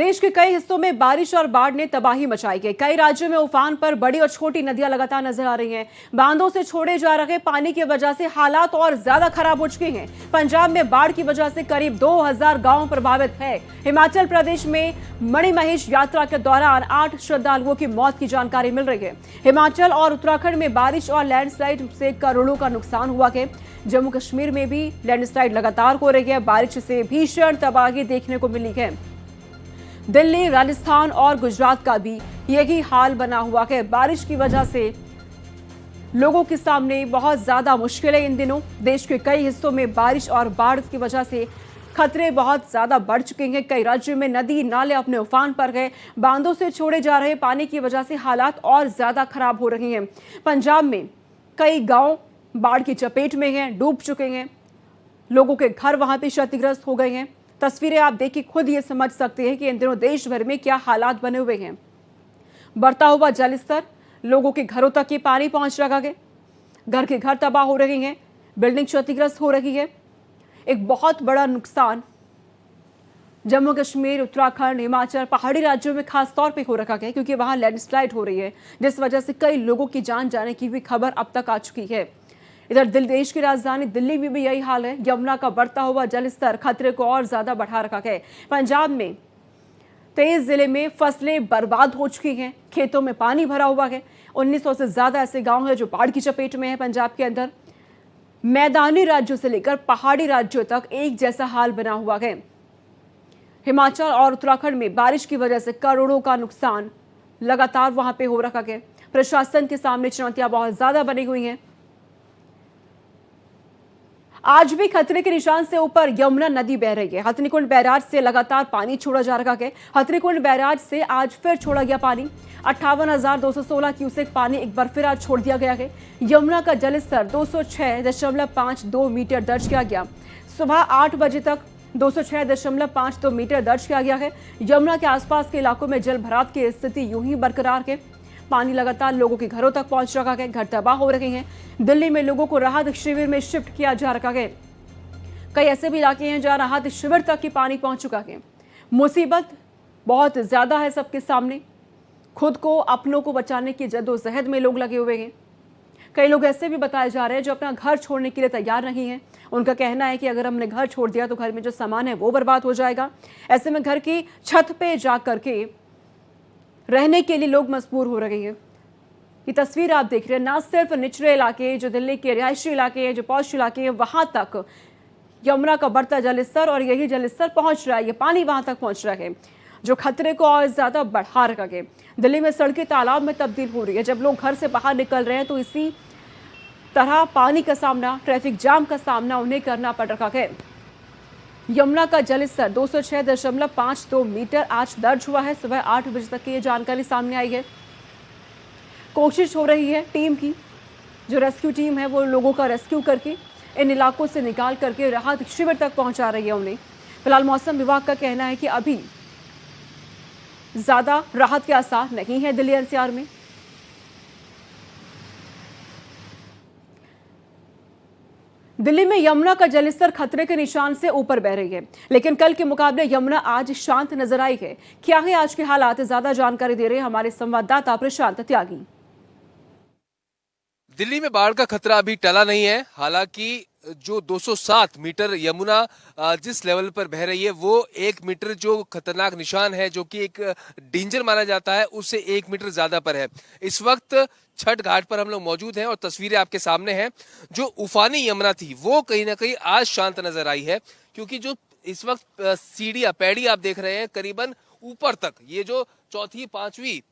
देश के कई हिस्सों में बारिश और बाढ़ ने तबाही मचाई है। कई राज्यों में उफान पर बड़ी और छोटी नदियां लगातार नजर आ रही हैं। बांधों से छोड़े जा रहे पानी की वजह से हालात और ज्यादा खराब हो चुके हैं। पंजाब में बाढ़ की वजह से करीब 2000 गांव प्रभावित है। हिमाचल प्रदेश में मणिमहेश यात्रा के दौरान 8 श्रद्धालुओं की मौत की जानकारी मिल रही है। हिमाचल और उत्तराखंड में बारिश और लैंडस्लाइड से करोड़ों का नुकसान हुआ है। जम्मू कश्मीर में भी लैंडस्लाइड लगातार हो रही है। बारिश से भीषण तबाही देखने को मिली है। दिल्ली, राजस्थान और गुजरात का भी यही हाल बना हुआ है। बारिश की वजह से लोगों के सामने बहुत ज्यादा मुश्किल है। इन दिनों देश के कई हिस्सों में बारिश और बाढ़ की वजह से खतरे बहुत ज्यादा बढ़ चुके हैं। कई राज्यों में नदी नाले अपने उफान पर गए। बांधों से छोड़े जा रहे पानी की वजह से हालात और ज्यादा खराब हो रहे हैं। पंजाब में कई गांव बाढ़ की चपेट में हैं, डूब चुके हैं। लोगों के घर वहां पे क्षतिग्रस्त हो गए हैं। तस्वीरें आप देख के खुद ये समझ सकते हैं कि इन दिनों देश भर में क्या हालात बने हुए हैं। बढ़ता हुआ जलस्तर, लोगों के घरों तक ये पानी पहुंच रहा है। घर के घर तबाह हो रहे हैं, बिल्डिंग क्षतिग्रस्त हो रही है। एक बहुत बड़ा नुकसान जम्मू कश्मीर, उत्तराखंड, हिमाचल, पहाड़ी राज्यों में खास तौर पे हो रखा है, क्योंकि वहां लैंडस्लाइड हो रही है, जिस वजह से कई लोगों की जान जाने की भी खबर अब तक आ चुकी है। इधर देश की राजधानी दिल्ली में भी यही हाल है। यमुना का बढ़ता हुआ जलस्तर खतरे को और ज्यादा बढ़ा रखा है। पंजाब में 23 जिले में फसलें बर्बाद हो चुकी हैं, खेतों में पानी भरा हुआ है। 1900 से ज्यादा ऐसे गांव हैं जो बाढ़ की चपेट में है। पंजाब के अंदर मैदानी राज्यों से लेकर पहाड़ी राज्यों तक एक जैसा हाल बना हुआ है। हिमाचल और उत्तराखंड में बारिश की वजह से करोड़ों का नुकसान लगातार वहां पे हो रखा है। प्रशासन के सामने चुनौतियां बहुत ज्यादा बनी हुई हैं। आज भी खतरे के निशान से ऊपर यमुना नदी बह रही है। हथनीकुंड बैराज से लगातार पानी छोड़ा जा रहा है। हथनीकुंड बैराज से आज फिर छोड़ा गया पानी। 58,216 क्यूसेक पानी एक बार फिर आज छोड़ दिया गया है। यमुना का जलस्तर 206.52 मीटर दर्ज किया गया। सुबह 8 बजे तक 206.52 मीटर दर्ज किया गया है। यमुना के आसपास के इलाकों में जल भराव की स्थिति यूं ही बरकरार है। पानी लगातार लोगों के घरों तक पहुंच रहा है। घर तबाह हो रहे हैं। दिल्ली में लोगों को राहत शिविर में शिफ्ट किया जा रहा है। कई ऐसे भी इलाके हैं जहां राहत शिविर तक ही पानी पहुंच चुका है। मुसीबत बहुत ज्यादा है सबके सामने। खुद को, अपनों को बचाने की जद्दोजहद में लोग लगे हुए हैं। कई लोग ऐसे भी बताए जा रहे हैं जो अपना घर छोड़ने के लिए तैयार नहीं है। उनका कहना है कि अगर हमने घर छोड़ दिया तो घर में जो सामान है वो बर्बाद हो जाएगा। ऐसे में घर की छत पे जा करके रहने के लिए लोग मजबूर हो रहे हैं। ये तस्वीर आप देख रहे हैं, ना सिर्फ निचले इलाके जो दिल्ली के रिहायशी इलाके हैं, जो पॉश इलाके हैं, वहां तक यमुना का बढ़ता जलस्तर और यही जलस्तर पहुंच रहा है। ये पानी वहां तक पहुंच रहा है, जो खतरे को और ज्यादा बढ़ा रखा है। दिल्ली में सड़कें तालाब में तब्दील हो रही है। जब लोग घर से बाहर निकल रहे हैं तो इसी तरह पानी का सामना, ट्रैफिक जाम का सामना उन्हें करना पड़ रहा है। यमुना का जलस्तर 206.52 मीटर आज दर्ज हुआ है। सुबह 8 बजे तक की ये जानकारी सामने आई है। कोशिश हो रही है टीम की, जो रेस्क्यू टीम है वो लोगों का रेस्क्यू करके इन इलाकों से निकाल करके राहत शिविर तक पहुंचा रही है उन्हें। फिलहाल मौसम विभाग का कहना है कि अभी ज्यादा राहत के आसार नहीं है दिल्ली एनसीआर में। दिल्ली में यमुना का जलस्तर खतरे के निशान से ऊपर बह रही है, लेकिन कल के मुकाबले यमुना आज शांत नजर आई है। क्या है आज के हालात, ज्यादा जानकारी दे रहे हैं हमारे संवाददाता प्रशांत त्यागी। दिल्ली में बाढ़ का खतरा अभी टला नहीं है। हालांकि जो 207 मीटर यमुना जिस लेवल पर बह रही है वो 1 मीटर जो खतरनाक निशान है, जो कि एक डेंजर माना जाता है, उससे 1 मीटर ज्यादा पर है। इस वक्त छठ घाट पर हम लोग मौजूद हैं और तस्वीरें आपके सामने हैं। जो उफानी यमुना थी वो कहीं ना कहीं आज शांत नजर आई है, क्योंकि जो इस वक्त सीढ़ियां, पैड़ी आप देख रहे हैं करीबन ऊपर तक, ये जो चौथी पांचवी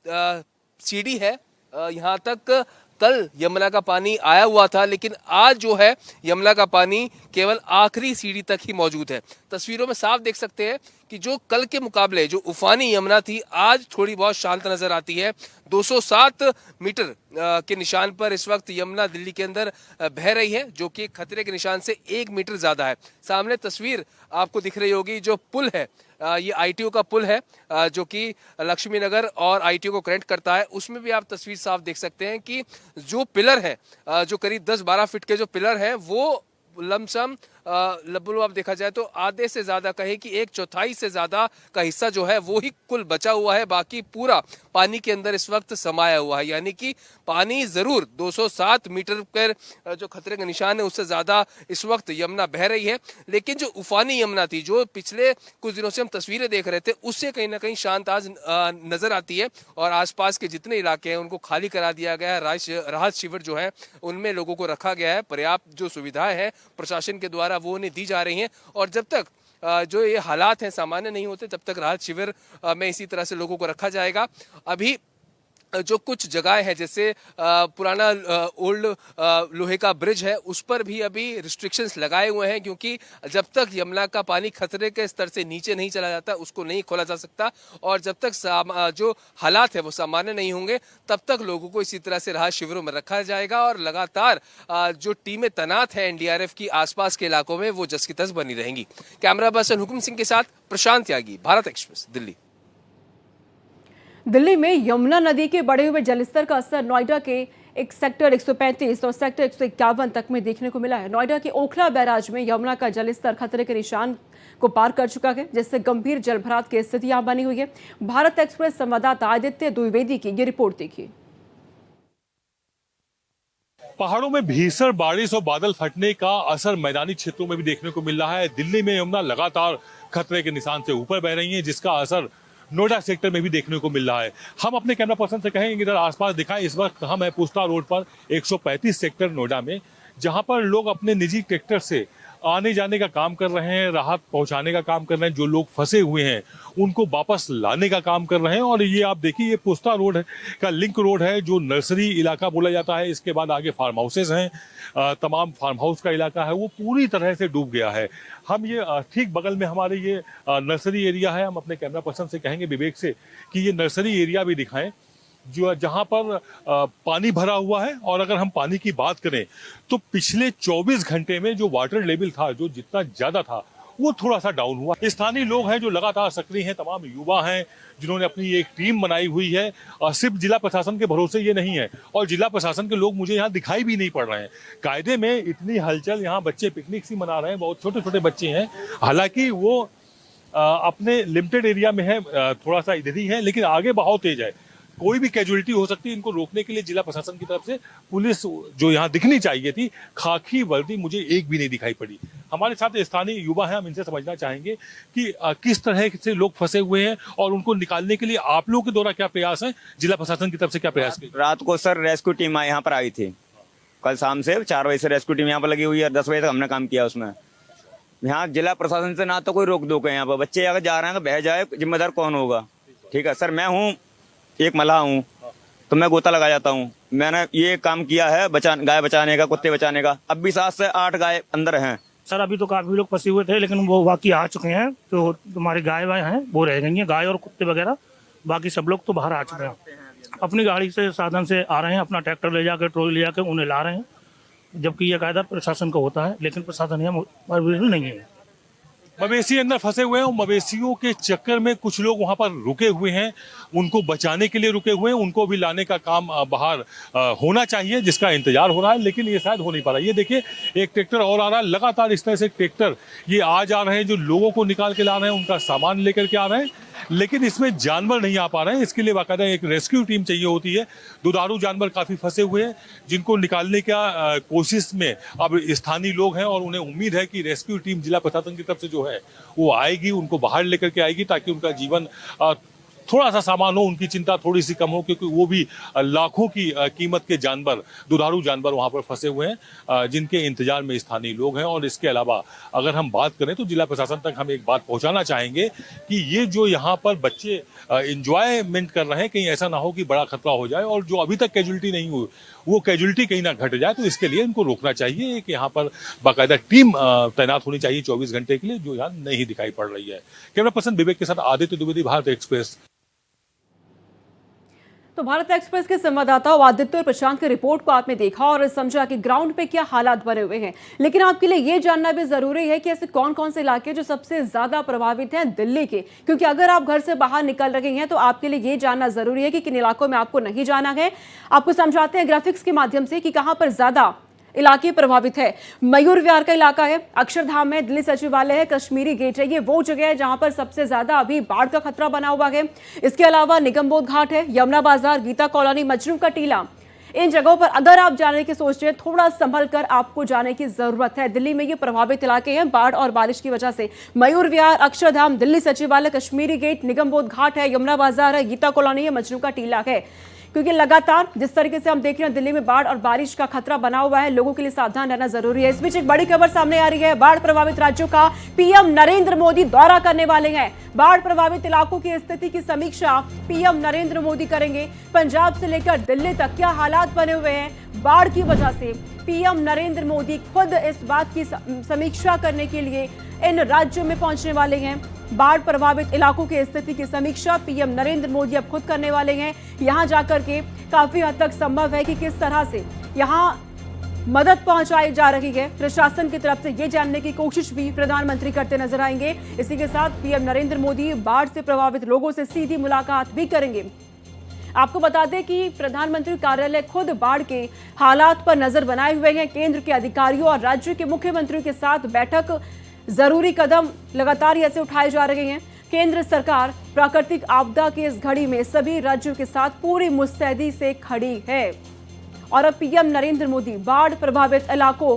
सीढ़ी है, यहाँ तक कल यमुना का पानी आया हुआ था, लेकिन आज जो है यमुना का पानी केवल आखिरी सीढ़ी तक ही मौजूद है। तस्वीरों में साफ देख सकते हैं कि जो कल के मुकाबले जो उफानी यमुना थी आज थोड़ी बहुत शांत नजर आती है। 207 मीटर के निशान पर इस वक्त यमुना दिल्ली के अंदर बह रही है, जो कि खतरे के निशान से 1 मीटर ज्यादा है। सामने तस्वीर आपको दिख रही होगी, जो पुल है, ये आईटीओ का पुल है, जो कि लक्ष्मी नगर और आईटीओ को कनेक्ट करता है। उसमें भी आप तस्वीर साफ देख सकते हैं कि जो पिलर है, जो करीब 10-12 फीट के जो पिलर हैं वो लमसम लगभग आप देखा जाए तो आधे से ज्यादा, कहे कि 1/4 से ज्यादा का हिस्सा जो है वो ही कुल बचा हुआ है, बाकी पूरा पानी के अंदर इस वक्त समाया हुआ है। यानी कि पानी जरूर 207 मीटर पर जो खतरे का निशान है उससे ज्यादा इस वक्त यमुना बह रही है, लेकिन जो उफानी यमुना थी, जो पिछले कुछ दिनों से हम तस्वीरें देख रहे थे, उससे कहीं ना कहीं शांत आज नजर आती है। और आसपास के जितने इलाके हैं उनको खाली करा दिया गया है, राहत शिविर जो है उनमें लोगों को रखा गया है, पर्याप्त जो सुविधाएं हैं प्रशासन के द्वारा वो उन्हें दी जा रही हैं। और जब तक जो ये हालात हैं सामान्य नहीं होते तब तक राहत शिविर में इसी तरह से लोगों को रखा जाएगा। अभी जो कुछ जगह है जैसे पुराना ओल्ड लोहे का ब्रिज है उस पर भी अभी रिस्ट्रिक्शंस लगाए हुए हैं, क्योंकि जब तक यमुना का पानी खतरे के स्तर से नीचे नहीं चला जाता उसको नहीं खोला जा सकता, और जब तक जो हालात है वो सामान्य नहीं होंगे तब तक लोगों को इसी तरह से राहत शिविरों में रखा जाएगा। और लगातार जो टीमें तैनात हैं एनडीआरएफ की आसपास के इलाकों में वो जस की तस बनी रहेंगी। कैमरा पर्सन हुकुम सिंह के साथ प्रशांत त्यागी, भारत एक्सप्रेस, दिल्ली। दिल्ली में यमुना नदी के बढ़े हुए जलस्तर का असर नोएडा के एक सेक्टर 135 और सेक्टर 151 तक में देखने को मिला है। नोएडा के ओखला बैराज में यमुना का जलस्तर खतरे के निशान को पार कर चुका है, जिससे गंभीर जलभराव की स्थिति यहां बनी हुई है। भारत एक्सप्रेस संवाददाता आदित्य द्विवेदी की ये रिपोर्ट देखिए। पहाड़ों में भीषण बारिश और बादल फटने का असर मैदानी क्षेत्रों में भी देखने को मिल रहा है। दिल्ली में यमुना लगातार खतरे के निशान से ऊपर बह रही है, जिसका असर नोएडा सेक्टर में भी देखने को मिल रहा है। हम अपने कैमरा पर्सन से कहेंगे इधर आसपास दिखाएं। इस वक्त हम है पुस्ता रोड पर 135 सेक्टर नोएडा में, जहां पर लोग अपने निजी ट्रैक्टर से आने जाने का काम कर रहे हैं, राहत पहुंचाने का काम कर रहे हैं। जो लोग फंसे हुए हैं उनको वापस लाने का काम कर रहे हैं। और ये आप देखिए, ये पुस्ता रोड का लिंक रोड है, जो नर्सरी इलाका बोला जाता है। इसके बाद आगे फार्म हाउसेज हैं, तमाम फार्म हाउस का इलाका है वो पूरी तरह से डूब गया है। हम ये ठीक बगल में हमारे ये नर्सरी एरिया है। हम अपने कैमरा पर्सन से कहेंगे विवेक से कि ये नर्सरी एरिया भी दिखाएं जो जहां पर पानी भरा हुआ है। और अगर हम पानी की बात करें तो पिछले 24 घंटे में जो वाटर लेवल था, जो जितना ज्यादा था वो थोड़ा सा डाउन हुआ। स्थानीय लोग हैं जो लगातार सक्रिय हैं, तमाम युवा हैं जिन्होंने अपनी एक टीम बनाई हुई है। सिर्फ जिला प्रशासन के भरोसे ये नहीं है, और जिला प्रशासन के लोग मुझे यहाँ दिखाई भी नहीं पड़ रहे हैं। कायदे में इतनी हलचल, यहाँ बच्चे पिकनिक सी मना रहे हैं, बहुत छोटे छोटे बच्चे हैं। हालांकि वो अपने लिमिटेड एरिया में है, थोड़ा सा इधर ही है, लेकिन आगे बहुत तेज है, कोई भी कैजुअलिटी हो सकती है। इनको रोकने के लिए जिला प्रशासन की तरफ से पुलिस जो यहाँ दिखनी चाहिए थी, खाकी वर्दी मुझे एक भी नहीं दिखाई पड़ी। हमारे साथ स्थानीय युवा हैं, हम इनसे समझना चाहेंगे कि किस तरह से लोग फंसे हुए हैं और उनको निकालने के लिए आप लोगों के द्वारा क्या प्रयास है, जिला प्रशासन की तरफ से क्या प्रयास किए? रात को सर रेस्क्यू टीम यहाँ पर आई थी। कल शाम से 4 बजे से रेस्क्यू टीम यहाँ पर लगी हुई है। 10 बजे तक हमने काम किया उसमें। यहाँ जिला प्रशासन से ना तो कोई रोक टोक है। यहाँ पर बच्चे अगर जा रहे हैं बह जाए, जिम्मेदार कौन होगा? ठीक है सर, मैं हूँ एक मल्लाह हूँ, तो मैं गोता लगा जाता हूँ। मैंने ये काम किया है गाय बचाने का, कुत्ते बचाने का। अब भी 7 से 8 गाय अंदर हैं सर। अभी तो काफी लोग फंसे हुए थे, लेकिन वो बाकी आ चुके हैं। तो तुम्हारी गाय वाय हैं वो रह गई हैं, गाय और कुत्ते वगैरह। बाकी सब लोग तो बाहर आ चुके हैं। अपनी गाड़ी से साधन से आ रहे हैं, अपना ट्रैक्टर ले जाकर, ट्रॉली ले जाकर उन्हें ला रहे हैं, जबकि यह कायदा प्रशासन का होता है, लेकिन प्रशासन यहाँ अवेलेबल नहीं है। मवेशी अंदर फंसे हुए हैं और मवेशियों के चक्कर में कुछ लोग वहां पर रुके हुए हैं, उनको बचाने के लिए रुके हुए हैं। उनको भी लाने का काम बाहर होना चाहिए, जिसका इंतजार हो रहा है, लेकिन ये शायद हो नहीं पा रहा है। ये देखिए, एक ट्रैक्टर और आ रहा है। लगातार इस तरह से ट्रैक्टर ये आ जा रहे हैं, जो लोगों को निकाल के ला रहे हैं, उनका सामान लेकर के आ रहे हैं, लेकिन इसमें जानवर नहीं आ पा रहे हैं। इसके लिए बाकायदा एक रेस्क्यू टीम चाहिए होती है। दुधारू जानवर काफी फंसे हुए हैं, जिनको निकालने का कोशिश में अब स्थानीय लोग हैं, और उन्हें उम्मीद है कि रेस्क्यू टीम जिला प्रशासन की तरफ से जो है वो आएगी, उनको बाहर लेकर के आएगी, ताकि उनका जीवन थोड़ा सा सामान हो, उनकी चिंता थोड़ी सी कम हो, क्योंकि वो भी लाखों की कीमत के जानवर, दुधारू जानवर वहां पर फंसे हुए हैं, जिनके इंतजार में स्थानीय लोग हैं। और इसके अलावा अगर हम बात करें तो जिला प्रशासन तक हम एक बात पहुंचाना चाहेंगे कि ये जो यहाँ पर बच्चे एंजॉयमेंट कर रहे हैं, कहीं ऐसा ना हो कि बड़ा खतरा हो जाए, और जो अभी तक कैजुअलिटी नहीं हुई वो कैजुअलिटी कहीं ना घट जाए। तो इसके लिए इनको रोकना चाहिए कि यहाँ पर बाकायदा टीम तैनात होनी चाहिए 24 घंटे के लिए, जो यहाँ नहीं दिखाई पड़ रही है। कैमरा पर्सन विवेक के साथ आदित्य द्विवेदी, भारत एक्सप्रेस। तो भारत एक्सप्रेस के संवाददाता आदित्य और प्रशांत की रिपोर्ट को आपने देखा और समझा कि ग्राउंड पे क्या हालात बने हुए हैं, लेकिन आपके लिए ये जानना भी जरूरी है कि ऐसे कौन कौन से इलाके जो सबसे ज्यादा प्रभावित हैं दिल्ली के, क्योंकि अगर आप घर से बाहर निकल रहे हैं तो आपके लिए ये जानना जरूरी है कि किन इलाकों में आपको नहीं जाना है। आपको समझाते हैं ग्राफिक्स के माध्यम से कि कहां पर ज्यादा इलाके प्रभावित है। मयूर विहार का इलाका है, अक्षरधाम है, दिल्ली सचिवालय है, कश्मीरी गेट है। ये वो जगह है जहां पर सबसे ज्यादा अभी बाढ़ का खतरा बना हुआ है। इसके अलावा निगमबोध घाट है, यमुना बाजार, गीता कॉलोनी, मजनू का टीला। इन जगहों पर अगर आप जाने की सोच रहे हैं, थोड़ा संभल कर आपको जाने की जरूरत है। दिल्ली में ये प्रभावित इलाके हैं बाढ़ और बारिश की वजह से। मयूर विहार, अक्षरधाम, दिल्ली सचिवालय, कश्मीरी गेट, निगमबोध घाट है, यमुना बाजार है, गीता कॉलोनी है, मजनू का टीला है। क्योंकि लगातार जिस तरीके से हम देख रहे हैं दिल्ली में बाढ़ और बारिश का खतरा बना हुआ है, लोगों के लिए सावधान रहना जरूरी है। इस बीच एक बड़ी खबर सामने आ रही है। बाढ़ प्रभावित राज्यों का पीएम नरेंद्र मोदी दौरा करने वाले हैं। बाढ़ प्रभावित इलाकों की स्थिति की समीक्षा पीएम नरेंद्र मोदी करेंगे। पंजाब से लेकर दिल्ली तक क्या हालात बने हुए हैं बाढ़ की वजह से, पीएम नरेंद्र मोदी खुद इस बात की समीक्षा करने के लिए इन राज्यों में पहुंचने वाले हैं। बाढ़ प्रभावित इलाकों की स्थिति की समीक्षा पीएम नरेंद्र मोदी अब खुद करने वाले हैं। यहां जाकर के काफी हद तक संभव है कि किस तरह से यहां मदद पहुंचाई जा रही है प्रशासन की तरफ से, ये जानने की कोशिश भी प्रधानमंत्री करते नजर आएंगे। इसी के साथ पीएम नरेंद्र मोदी बाढ़ से प्रभावित लोगों से सीधी मुलाकात भी करेंगे। आपको बता दें कि प्रधानमंत्री कार्यालय खुद बाढ़ के हालात पर नजर बनाए हुए हैं। केंद्र के अधिकारियों और राज्य के मुख्यमंत्रियों के साथ बैठक, जरूरी कदम लगातार ऐसे उठाए जा रहे हैं। केंद्र सरकार प्राकृतिक आपदा की इस घड़ी में सभी राज्यों के साथ पूरी मुस्तैदी से खड़ी है। और अब पीएम नरेंद्र मोदी बाढ़ प्रभावित इलाकों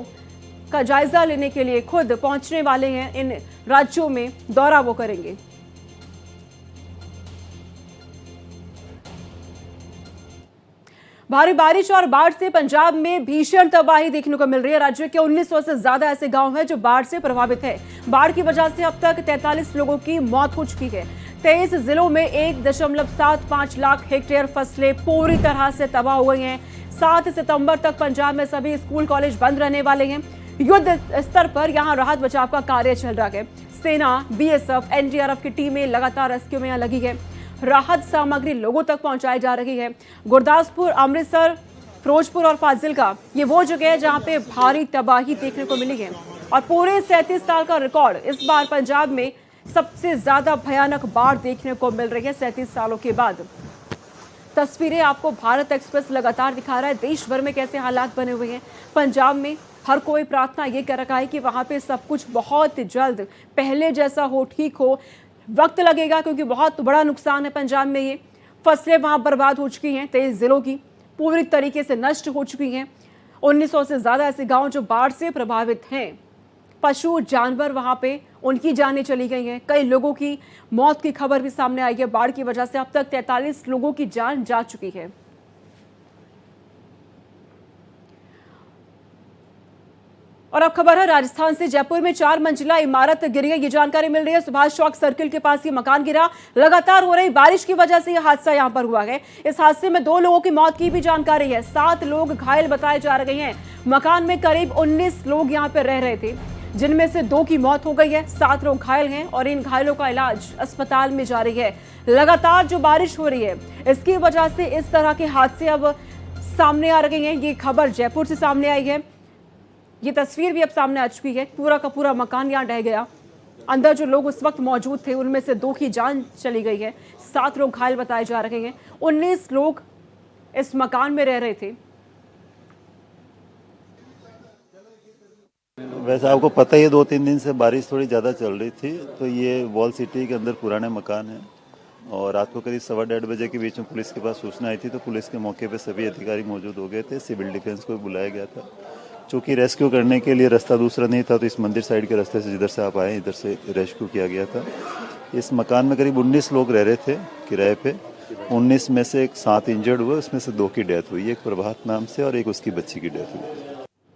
का जायजा लेने के लिए खुद पहुंचने वाले हैं। इन राज्यों में दौरा वो करेंगे। भारी बारिश और बाढ़ से पंजाब में भीषण तबाही देखने को मिल रही है। राज्य के 1900 से ज्यादा ऐसे गांव हैं जो बाढ़ से प्रभावित है। बाढ़ की वजह से अब तक 43 लोगों की मौत हो चुकी है। 23 जिलों में 1.75 लाख हेक्टेयर फसलें पूरी तरह से तबाह हो गई हैं। 7 सितंबर तक पंजाब में सभी स्कूल कॉलेज बंद रहने वाले हैं। युद्ध स्तर पर यहां राहत बचाव का कार्य चल रहा है। सेना, बीएसएफ, एनडीआरएफ की टीमें लगातार रेस्क्यू में यहां लगी है। राहत सामग्री लोगों तक पहुंचाई जा रही है। गुरदासपुर, अमृतसर, फिरोजपुर और फाजिलका ये वो जगह है जहां पे भारी तबाही देखने को मिली है। और पूरे 37 साल का रिकॉर्ड इस बार पंजाब में सबसे ज्यादा भयानक बाढ़ देखने को मिल रही है 37 सालों के बाद। तस्वीरें आपको भारत एक्सप्रेस लगातार दिखा रहा है देश भर में कैसे हालात बने हुए हैं। पंजाब में हर कोई प्रार्थना ये कर रखा है कि वहां पे सब कुछ बहुत जल्द पहले जैसा हो, ठीक हो। वक्त लगेगा क्योंकि बहुत बड़ा नुकसान है पंजाब में। ये फसलें वहां बर्बाद हो चुकी हैं, 23 जिलों की पूरी तरीके से नष्ट हो चुकी हैं। 1900 से ज्यादा ऐसे गांव जो बाढ़ से प्रभावित हैं। पशु जानवर वहां पे उनकी जानें चली गई हैं। कई लोगों की मौत की खबर भी सामने आई है बाढ़ की वजह से। अब तक 43 लोगों की जान जा चुकी है। और अब खबर है राजस्थान से। जयपुर में 4 मंजिला इमारत गिरी है, ये जानकारी मिल रही है। सुभाष चौक सर्किल के पास ये मकान गिरा। लगातार हो रही बारिश की वजह से यह हादसा यहां पर हुआ है। इस हादसे में 2 लोगों की मौत की भी जानकारी है। 7 लोग घायल बताए जा रहे हैं। मकान में करीब 19 लोग यहां पर रह रहे थे, जिनमें से 2 की मौत हो गई है। 7 लोग घायल हैं और इन घायलों का इलाज अस्पताल में जारी है। लगातार जो बारिश हो रही है इसकी वजह से इस तरह के हादसे अब सामने आ रहे हैं। ये खबर जयपुर से सामने आई है। ये तस्वीर भी अब सामने आ चुकी है। पूरा का पूरा मकान यहाँ ढह गया। अंदर जो लोग उस वक्त मौजूद थे उनमें से 2 की जान चली गई है। 7 लोग घायल बताए जा रहे हैं। 19 लोग इस मकान में रह रहे थे। वैसे आपको पता ही है 2-3 दिन से बारिश थोड़ी ज़्यादा चल रही थी। तो ये वॉल सिटी के अंदर पुराने मकान है और रात को करीब 1:15 बजे के बीच में पुलिस के पास सूचना आई थी। तो पुलिस के मौके पे सभी अधिकारी मौजूद हो गए थे। सिविल डिफेंस को भी बुलाया गया था। चूँकि रेस्क्यू करने के लिए रास्ता दूसरा नहीं था तो इस मंदिर साइड के रास्ते से जिधर से आप आए इधर से रेस्क्यू किया गया था। इस मकान में करीब 19 लोग रह रहे थे किराए पे। 19 में से 7 इंजर्ड हुए, उसमें से 2 की डेथ हुई। एक प्रभात नाम से और एक उसकी बच्ची की डेथ हुई।